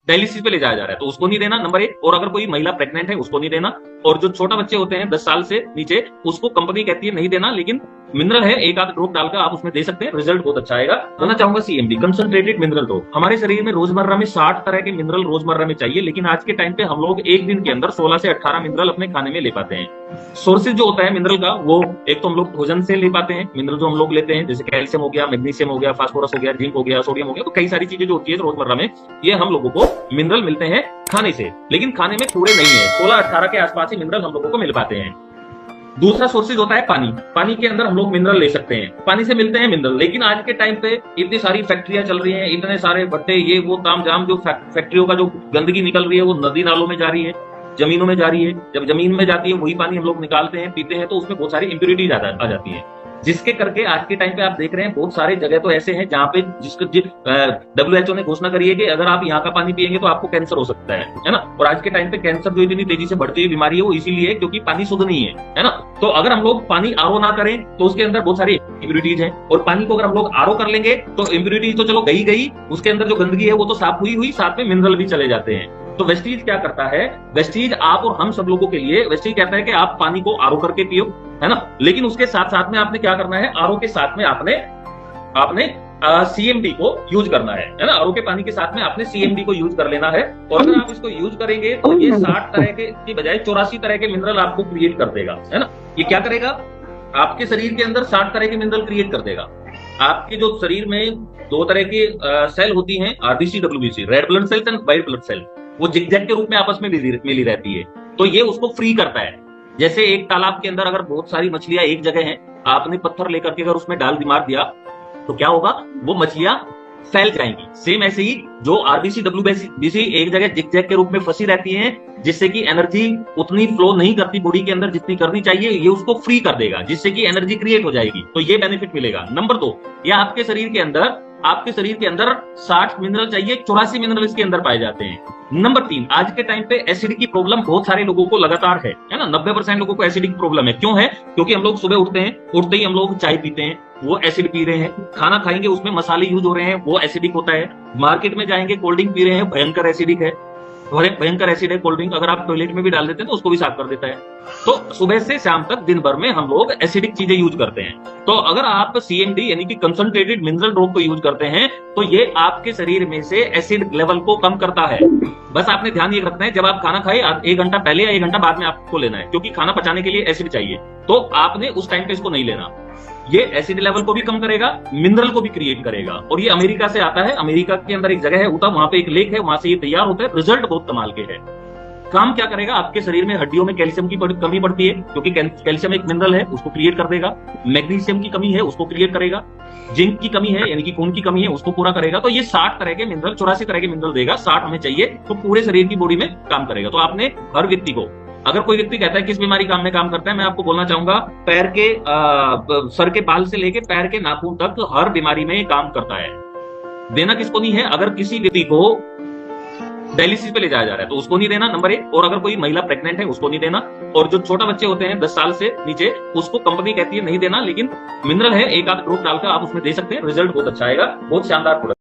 Dialysis पे ले जाया जा रहा है तो उसको नहीं देना, नंबर एक। और अगर कोई महिला प्रेग्नेंट है उसको नहीं देना। और जो छोटा बच्चे होते हैं 10 साल से नीचे, उसको कंपनी कहती है नहीं देना, लेकिन मिनरल है, एक आध ड्रॉप डालकर आप उसमें दे सकते हैं, रिजल्ट बहुत अच्छा आएगा। कहना चाहूंगा सीएमडी, कंसंट्रेटेड मिनरल ड्रॉप। हमारे शरीर में रोजमर्रा में 60 तरह के मिनरल रोजमर्रा में चाहिए, लेकिन आज के टाइम पे हम लोग एक दिन के अंदर 16 से 18 मिनरल अपने खाने में ले पाते हैं। सोर्सेज जो होता है मिनरल का, वो एक तो हम लोग भोजन से ले पाते हैं मिनरल जो हम लोग लेते हैं, जैसे कैल्शियम हो गया, मैग्नीशियम हो गया, फास्फोरस हो गया, जिंक हो गया, सोडियम हो गया, तो कई सारी चीजें जो होती है रोजमर्रा में, ये हम लोगों को मिनरल मिलते हैं खाने से। लेकिन खाने में पूरे नहीं है, 16-18 के आसपास ही मिनरल हम लोगों को मिल पाते हैं। दूसरा सोर्सेज होता है पानी। पानी के अंदर हम लोग मिनरल ले सकते हैं, पानी से मिलते हैं मिनरल। लेकिन आज के टाइम पे इतनी सारी फैक्ट्रियां चल रही हैं, इतने सारे भट्टे, ये वो तामझाम, जो फैक्ट्रियों का जो गंदगी निकल रही है वो नदी नालों में जा रही है, जमीनों में जा रही है। जब जमीन में जाती है वही पानी हम लोग निकालते हैं, पीते हैं, तो उसमें बहुत सारी इंप्योरिटीज आ जाती है, जिसके करके आज के टाइम पे आप देख रहे हैं बहुत सारे जगह तो ऐसे हैं जहां पे WHO ने घोषणा करी है कि अगर आप यहाँ का पानी पिएंगे तो आपको कैंसर हो सकता है ना। और आज के टाइम पे कैंसर जो इतनी तेजी से बढ़ती हुई बीमारी है वो इसीलिए क्योंकि पानी शुद्ध नहीं है ना। तो अगर हम लोग पानी आरओ ना करें तो उसके अंदर बहुत सारी इम्प्योरिटीज हैं, और पानी को अगर हम लोग आरओ कर लेंगे तो इम्प्योरिटीज तो चलो गई, उसके अंदर जो गंदगी है वो तो साफ हुई, साथ में मिनरल भी चले जाते हैं। तो वेस्टीज क्या करता है, वेस्टीज आप और हम सब लोगों के लिए, वेस्टीज कहता है कि आप पानी को आरओ करके पियो, है ना। लेकिन उसके साथ साथ में आपने क्या करना है, आरओ के साथ में आपने सीएमडी को यूज करना है ना। आरओ के पानी के साथ में आपने सीएमडी को यूज कर लेना है। और अगर आप इसको यूज करेंगे तो ये 60 तरह के की बजाय 84 तरह के मिनरल आपको क्रिएट कर देगा, है ना। ये क्या करेगा, आपके शरीर के अंदर 60 तरह के मिनरल क्रिएट कर देगा। आपके जो शरीर में 2 तरह की सेल होती हैं, RBC, WBC, red blood cells and white blood cell, वो जिगजैग के रूप में आपस में मिली रहती है, तो ये उसको फ्री करता है। जैसे एक तालाब के अंदर अगर बहुत सारी मछलियां एक जगह हैं, आपने पत्थर लेकर के अगर उसमें डाल मार दिया तो क्या होगा, वो मछलियां फैल जाएंगी। सेम ऐसे ही जो आरबीसी, डब्ल्यूबीसी एक जगह जिगजैग के रूप में फंसी रहती हैं, जिससे कि एनर्जी उतनी फ्लो नहीं करती बॉडी के अंदर जितनी करनी चाहिए, ये उसको फ्री कर देगा, जिससे कि एनर्जी क्रिएट हो जाएगी। तो ये बेनिफिट मिलेगा। नंबर 2, ये आपके शरीर के अंदर 60 मिनरल चाहिए, 84 मिनरल इसके अंदर पाए जाते हैं। नंबर 3, आज के टाइम पे एसिड की प्रॉब्लम बहुत सारे लोगों को लगातार है ना। 90% लोगों को एसिड की प्रॉब्लम है। क्यों है, क्योंकि हम लोग सुबह उठते ही हम लोग चाय पीते हैं, वो एसिड पी रहे हैं। खाना खाएंगे उसमें मसाले यूज हो रहे हैं, वो एसिडिक होता है। मार्केट में जाएंगे कोल्ड ड्रिंक पी रहे हैं, भयंकर एसिडिक है, भयंकर एसिड है कोल्ड ड्रिंक। अगर आप टॉयलेट में भी डाल देते हैं तो उसको भी साफ कर देता है। तो सुबह से शाम तक दिन भर में हम लोग एसिडिक चीजें यूज करते हैं। तो अगर आप सीएमडी यानी कि कंसंट्रेटेड मिनरल ड्रॉप को यूज करते हैं तो ये आपके शरीर में से एसिड लेवल को कम करता है। बस आपने ध्यान ये रखना है, जब आप खाना खाए 1 घंटा पहले या 1 घंटा बाद में आपको लेना है, क्योंकि खाना पचाने के लिए एसिड चाहिए, तो आपने उस टाइम पे इसको नहीं लेना। ये एसिड लेवल को भी कम करेगा, मिनरल को भी क्रिएट करेगा। और ये अमेरिका से आता है। अमेरिका के अंदर एक जगह है उता, वहां पे एक लेक है, वहां से ये तैयार होता है। रिजल्ट बहुत कमाल के है। काम क्या करेगा, आपके शरीर में हड्डियों में कैल्शियम की कमी पड़ती है, क्योंकि कैल्शियम एक मिनरल है, उसको क्रिएट कर देगा। मैग्नीशियम की कमी है, उसको क्रिएट करेगा। जिंक की कमी है यानी कि खून की कमी है, उसको पूरा करेगा। तो ये 60 तरह के मिनरल, 84 तरह के मिनरल देगा। 60 हमें चाहिए तो पूरे शरीर की बॉडी में काम करेगा। तो आपने हर व्यक्ति को, अगर कोई व्यक्ति कहता है किस बीमारी काम में काम करता है, मैं आपको बोलना चाहूंगा पैर के सर के बाल से लेके पैर के नाखून तक हर बीमारी में काम करता है। देना किसको नहीं है, अगर किसी व्यक्ति को डायलिसिस पे ले जाया जा रहा है तो उसको नहीं देना, नंबर 1। और अगर कोई महिला प्रेग्नेंट है उसको नहीं देना। और जो छोटा बच्चे होते हैं 10 साल से नीचे, उसको कंपनी कहती है नहीं देना, लेकिन मिनरल है, एक आध ड्रॉप डालकर आप उसमें दे सकते हैं, रिजल्ट बहुत अच्छा आएगा, बहुत शानदार प्रोडक्ट।